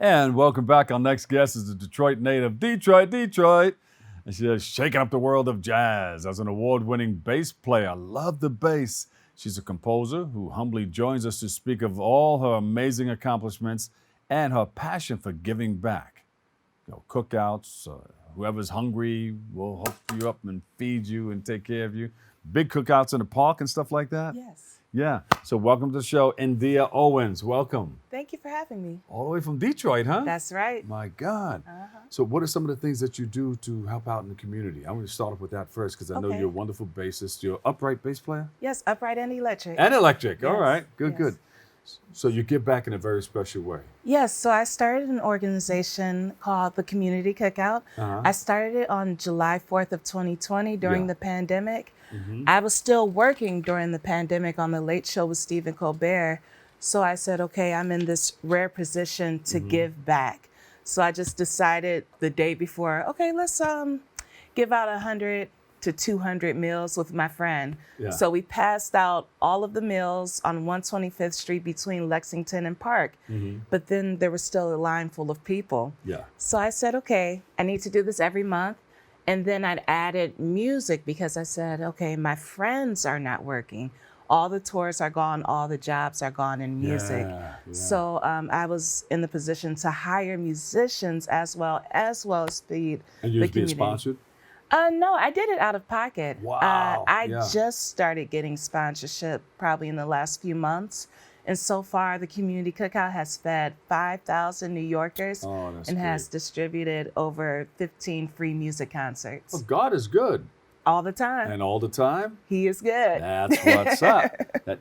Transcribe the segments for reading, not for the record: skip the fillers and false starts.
And welcome back. Our next guest is a Detroit native, Detroit. And she is shaking up the world of jazz as an award-winning bass player. I love the bass. She's a composer who humbly joins us to speak of all her amazing accomplishments and her passion for giving back. Cookouts, whoever's hungry will hook you up and feed you and take care of you. Big cookouts in the park and stuff like that. Yes. Yeah. So welcome to the show, Endea Owens. Welcome. Thank you for having me. All the way from Detroit, huh? That's right. My God. So what are some of the things that you do to help out in the community? I'm going to start off with that first because I know Okay. you're a wonderful bassist. You're an upright bass player? Yes, upright and electric. And electric. All Yes, right. Good, yes. good. So you give back in a very special way. Yes, so I started an organization called the Community Cookout. Uh-huh. I started it on July 4th of 2020 during Yeah. the pandemic. Mhm. I was still working during the pandemic on the Late Show with Stephen Colbert. So I said, okay, I'm in this rare position to give back. So I just decided the day before, okay, let's give out 100 to 200 meals with my friend. Yeah. So we passed out all of the meals on 125th Street between Lexington and Park. But then there was still a line full of people. Yeah. So I said, okay, I need to do this every month. And then I'd added music because I said, okay, my friends are not working. All the tours are gone, all the jobs are gone in music. Yeah. So I was in the position to hire musicians as well as feed And you the was being community. sponsored? No, I did it out of pocket. Wow, I yeah. just started getting sponsorship probably in the last few months. And so far, the Community Cookout has fed 5,000 New Yorkers Oh, that's and has great. distributed over 15 free music concerts. Well, God is good. All the time. And all the time? He is good. That's what's up.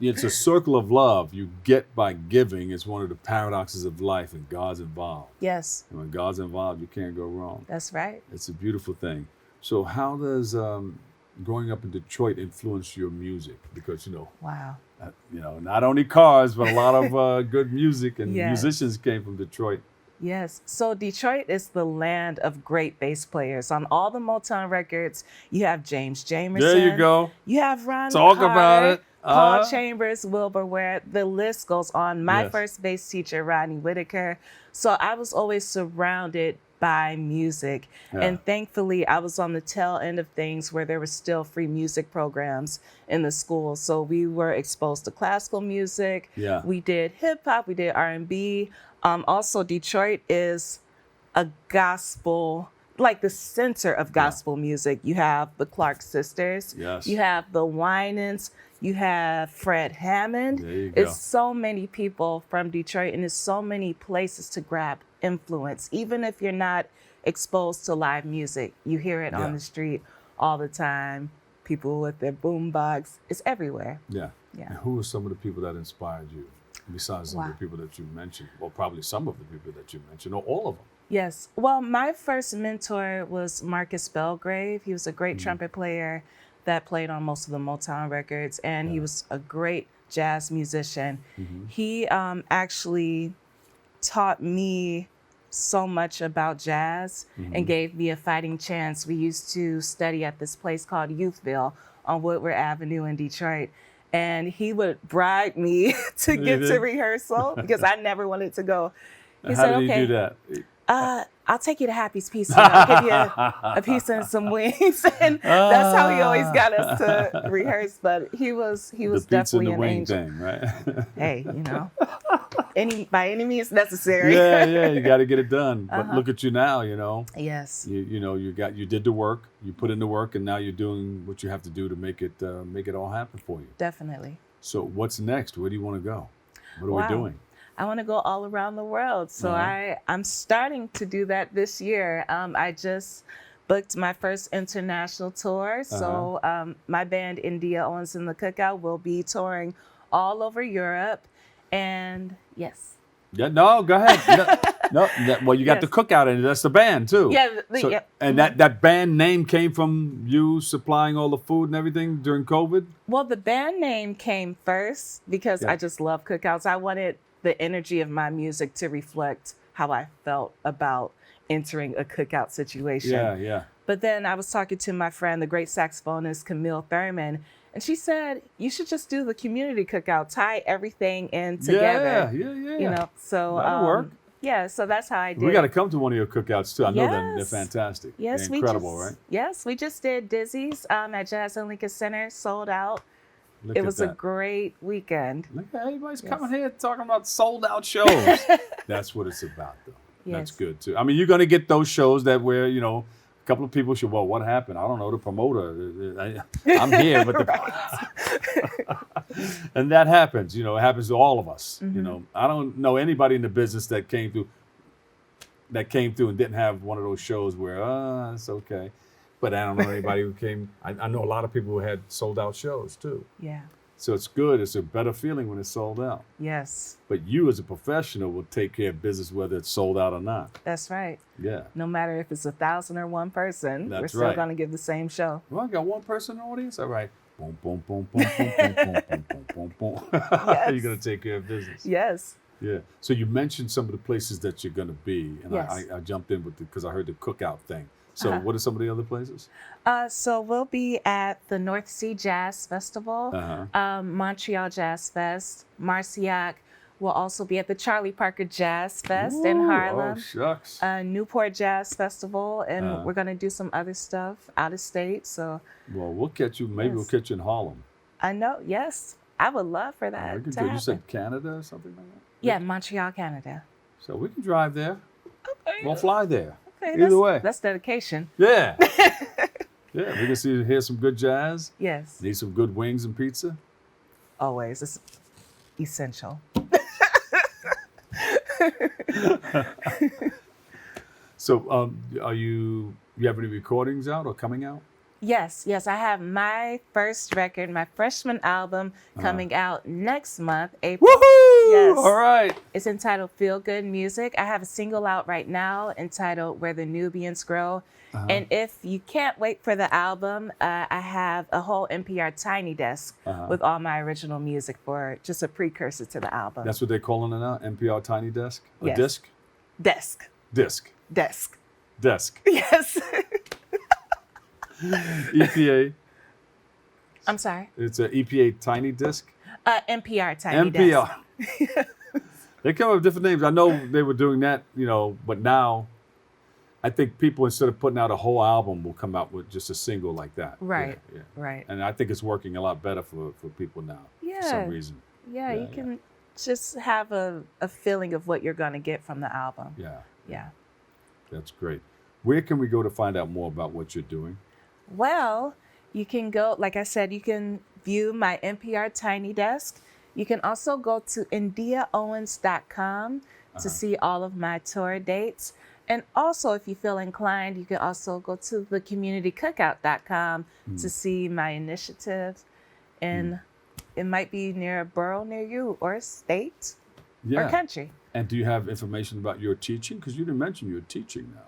It's a circle of love you get by giving. It's one of the paradoxes of life, and God's involved. Yes, And when God's involved, you can't go wrong. that's right. It's a beautiful thing. So how does growing up in Detroit influence your music? Because, Wow. not only cars, but a lot of good music and Yes. musicians came from Detroit. Yes. So Detroit is the land of great bass players. On all the Motown records, you have James Jamerson. There you go. You have Ron Talk Carter, about it. Paul Chambers, Wilbur Ware. The list goes on. My Yes. first bass teacher, Rodney Whitaker. So I was always surrounded by music. Yeah. And thankfully, I was on the tail end of things where there were still free music programs in the school. So we were exposed to classical music. Yeah. We did hip hop. We did R&B. Also, Detroit is a gospel, like the center of gospel music. You have the Clark sisters. Yes. You have the Winans. You have Fred Hammond. There you go. It's so many people from Detroit, and it's so many places to grab influence. Even if you're not exposed to live music, you hear it Yeah. on the street all the time. People with their boombox. It's everywhere. Yeah. Yeah. And who were some of the people that inspired you? Besides some of Wow. the people that you mentioned, or probably some of the people that you mentioned, or all of them. Yes. Well, my first mentor was Marcus Belgrave. He was a great trumpet player that played on most of the Motown records, and he was a great jazz musician. He actually taught me so much about jazz and gave me a fighting chance. We used to study at this place called Youthville on Woodward Avenue in Detroit. And he would bribe me to get to rehearsal because I never wanted to go. He How said, did he okay, do that? I'll take you to Happy's Pizza. I'll give you a pizza and some wings. And that's how he always got us to rehearse. But he was The pizza and definitely the an wing angel. thing, right? Hey, by any means necessary. yeah, you got to get it done. But look at you now, Yes. You did the work, you put in the work, and now you're doing what you have to do to make it all happen for you. Definitely. So what's next? Where do you want to go? What are Wow. we doing? I want to go all around the world. So I'm starting to do that this year. I just booked my first international tour. So my band, Endea Owens and the Cookout, will be touring all over Europe. And yes. Yeah, no, go ahead. Well, you got the Cookout, and that's the band too. Yeah. So, yeah. and that band name came from you supplying all the food and everything during COVID? Well, the band name came first because Yeah. I just love cookouts. I wanted the energy of my music to reflect how I felt about entering a cookout situation. Yeah. But then I was talking to my friend, the great saxophonist Camille Thurman, and she said, you should just do the community cookout, tie everything in together. Yeah. So That'll work. Yeah, so that's how I did. We got to come to one of your cookouts too. I know they're Yes. fantastic. Yes, they're we incredible, just right? yes, we just did Dizzy's at Jazz and Lincoln Center, sold out. Look It at was a that. great weekend. Look at everybody's Yes. coming here talking about sold out shows. That's what it's about, though. That's Yes. good too. I mean, you're going to get those shows that where a couple of people should. Well, what happened? I don't know. The promoter. I'm here, but and that happens. It happens to all of us. Mm-hmm. I don't know anybody in the business that came through and didn't have one of those shows where it's okay. But I don't know anybody who came. I know a lot of people who had sold out shows too. Yeah. So it's good. It's a better feeling when it's sold out. Yes. But you as a professional will take care of business whether it's sold out or not. That's right. Yeah. No matter if it's 1,000 or one person, we're That's still right. going to give the same show. Well, I got one person in the audience. All right. Boom, boom, boom, boom, boom, boom, boom, boom, boom, boom, boom. Yes. You're going to take care of business. Yes. Yeah. So you mentioned some of the places that you're going to be, and Yes. I jumped in with because I heard the Cookout thing. So Uh-huh. what are some of the other places? So we'll be at the North Sea Jazz Festival, Montreal Jazz Fest, Marciac. We'll also be at the Charlie Parker Jazz Fest in Ooh, Harlem. Oh, shucks. Newport Jazz Festival, and Uh-huh. we're going to do some other stuff out of state. So Well, we'll catch you. Maybe we'll Yes. catch you in Harlem. I know, yes, I would love for We that can to go. You happen. said Canada or something like that? Yeah, Montreal, Canada. So we can drive there. Okay, We'll fly there. okay, Either way. that's dedication. Yeah. Yeah, we can hear some good jazz. Yes, Need some good wings and pizza. always. It's essential. So, you have any recordings out or coming out? Yes, I have my first record, my freshman album, coming out next month, April. Woohoo! Yes. All right. It's entitled Feel Good Music. I have a single out right now entitled Where the Nubians Grow. And if you can't wait for the album, I have a whole NPR Tiny Desk with all my original music for just a precursor to the album. That's what they're calling it now. NPR Tiny Desk. A Yes. disc. Desk. Disc. Desk. Desk. Yes. EPA. I'm sorry. It's an EPA Tiny Disc. NPR Tiny Desk. NPR. They come up with different names. I know they were doing that, but now I think people, instead of putting out a whole album, will come out with just a single like that. Right. Yeah. Right. And I think it's working a lot better for people now for some reason. Yeah, Yeah, you can just have a feeling of what you're going to get from the album. Yeah, Yeah. that's great. Where can we go to find out more about what you're doing? Well, you can go, like I said, you can view my NPR Tiny Desk. You can also go to EndeaOwens.com to see all of my tour dates. And also, if you feel inclined, you can also go to thecommunitycookout.com to see my initiatives. And it might be near a borough near you, or a state, or country. And do you have information about your teaching? Because you didn't mention you're teaching now.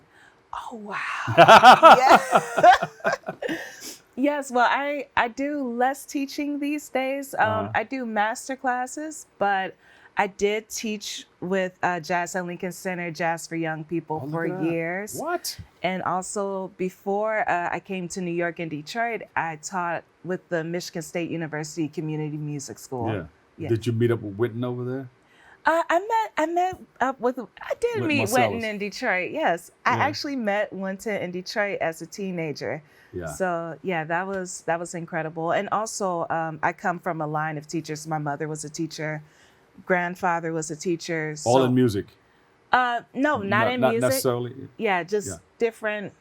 Oh, wow. Yes. Yes, well, I do less teaching these days. I do master classes, but I did teach with Jazz at Lincoln Center, Jazz for Young People for years. What? And also before I came to New York and Detroit, I taught with the Michigan State University Community Music School. Yeah. Yeah. Did you meet up with Witten over there? I did With meet Marcellus. Wynton in Detroit. Yes, I Yeah. actually met Wynton in Detroit as a teenager. Yeah. So yeah, that was incredible. And also, I come from a line of teachers. My mother was a teacher, grandfather was a teacher. All in music? No, not in Not music. necessarily. Yeah, just Yeah. different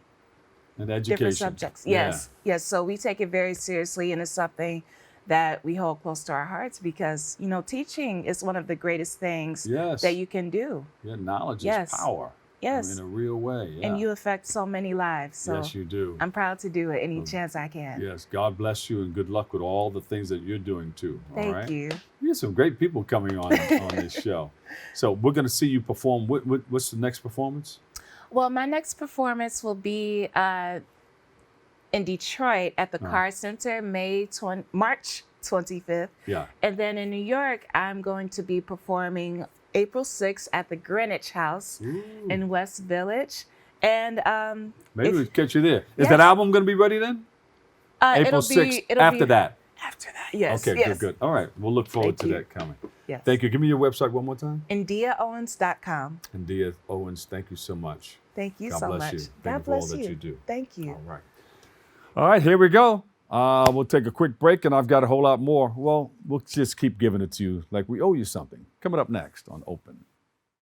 In education. different subjects. Yes, yes. So we take it very seriously, and it's something that we hold close to our hearts because teaching is one of the greatest things Yes. that you can do. Yeah, knowledge Yes. is power. Yes. In a real way. Yeah. And you affect so many lives. So yes, you do. I'm proud to do it any chance I can. Yes. God bless you and good luck with all the things that you're doing too. All Thank right? you. You have some great people coming on this show. So we're going to see you perform. What's the next performance? Well, my next performance will be in Detroit at the Carr Center, March 25th. Yeah. And then in New York, I'm going to be performing April 6th at the Greenwich House in West Village. And Maybe we'll catch you there. Is Yes. that album going to be ready then? April it'll 6th. it'll After be that. After that, yes. Okay, yes. good. All right, we'll look forward Thank to you. that coming. Yes. Thank you. Give me your website one more time. EndeaOwens.com. Endea Owens, thank you so much. Thank you God so bless much. you. Thank God you for all bless that you. you do. Thank you. All right. All right, here we go. We'll take a quick break, and I've got a whole lot more. Well, we'll just keep giving it to you like we owe you something. Coming up next on Open.